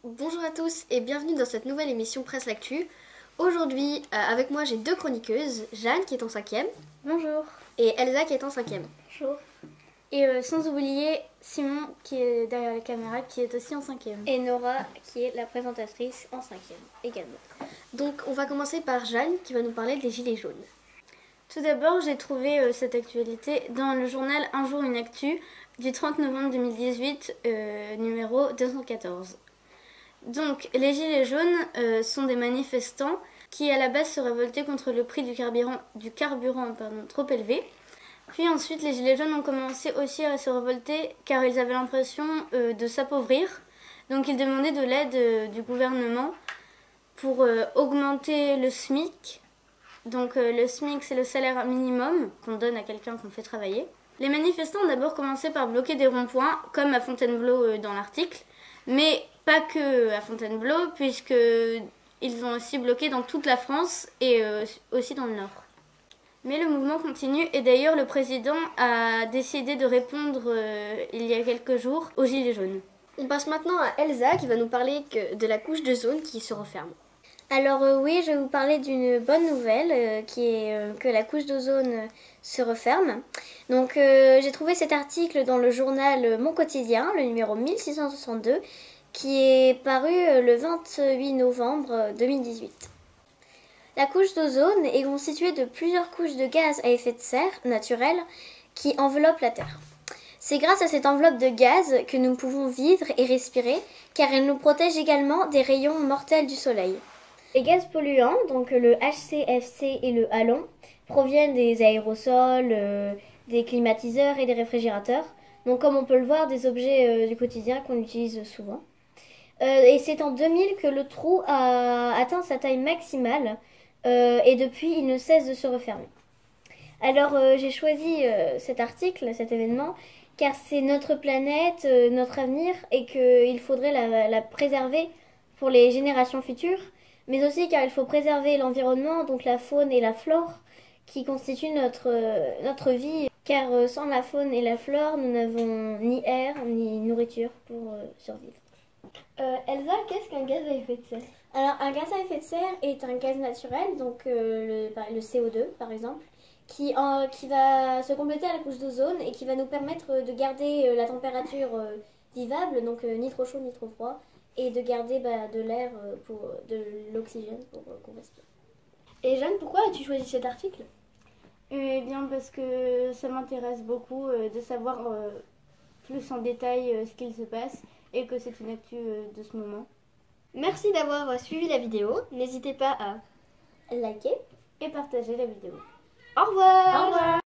Bonjour à tous et bienvenue dans cette nouvelle émission Presse l'Actu. Aujourd'hui, avec moi j'ai deux chroniqueuses, Jeanne qui est en 5e. Bonjour. Et Elsa qui est en 5e. Bonjour. Et sans oublier Simon qui est derrière la caméra qui est aussi en 5e. Et Nora qui est la présentatrice en 5e également. Donc on va commencer par Jeanne qui va nous parler des Gilets jaunes. Tout d'abord, j'ai trouvé cette actualité dans le journal Un jour une actu du 30 novembre 2018, numéro 214. Donc, les Gilets jaunes sont des manifestants qui à la base se révoltaient contre le prix du carburant trop élevé. Puis ensuite, les Gilets jaunes ont commencé aussi à se révolter car ils avaient l'impression de s'appauvrir. Donc ils demandaient de l'aide du gouvernement pour augmenter le SMIC. Donc le SMIC, c'est le salaire minimum qu'on donne à quelqu'un qu'on fait travailler. Les manifestants ont d'abord commencé par bloquer des ronds-points, comme à Fontainebleau dans l'article, mais pas que à Fontainebleau, puisqu'ils ont aussi bloqué dans toute la France et aussi dans le Nord. Mais le mouvement continue et d'ailleurs le président a décidé de répondre il y a quelques jours aux Gilets jaunes. On passe maintenant à Elsa qui va nous parler de la couche d'ozone qui se referme. Alors oui, je vais vous parler d'une bonne nouvelle qui est que la couche d'ozone se referme. Donc j'ai trouvé cet article dans le journal Mon Quotidien, le numéro 1662, qui est paru le 28 novembre 2018. La couche d'ozone est constituée de plusieurs couches de gaz à effet de serre naturels qui enveloppent la Terre. C'est grâce à cette enveloppe de gaz que nous pouvons vivre et respirer, car elle nous protège également des rayons mortels du soleil. Les gaz polluants, donc le HCFC et le halon, proviennent des aérosols, des climatiseurs et des réfrigérateurs, donc comme on peut le voir, des objets du quotidien qu'on utilise souvent. Et c'est en 2000 que le trou a atteint sa taille maximale, et depuis il ne cesse de se refermer. Alors j'ai choisi cet article, cet événement, car c'est notre planète, notre avenir, et qu'il faudrait la préserver pour les générations futures, mais aussi car il faut préserver l'environnement, donc la faune et la flore, qui constituent notre vie, car sans la faune et la flore, nous n'avons ni air ni nourriture pour survivre. Elsa, qu'est-ce qu'un gaz à effet de serre ? Alors un gaz à effet de serre est un gaz naturel, donc le CO2 par exemple, qui va se compléter à la couche d'ozone et qui va nous permettre de garder la température vivable, donc ni trop chaud ni trop froid, et de garder de l'air, de l'oxygène pour qu'on respire. Et Jeanne, pourquoi as-tu choisi cet article ? Eh bien parce que ça m'intéresse beaucoup de savoir plus en détail ce qu'il se passe et que c'est une actu de ce moment. Merci d'avoir suivi la vidéo. N'hésitez pas à liker et partager la vidéo. Au revoir. Au revoir.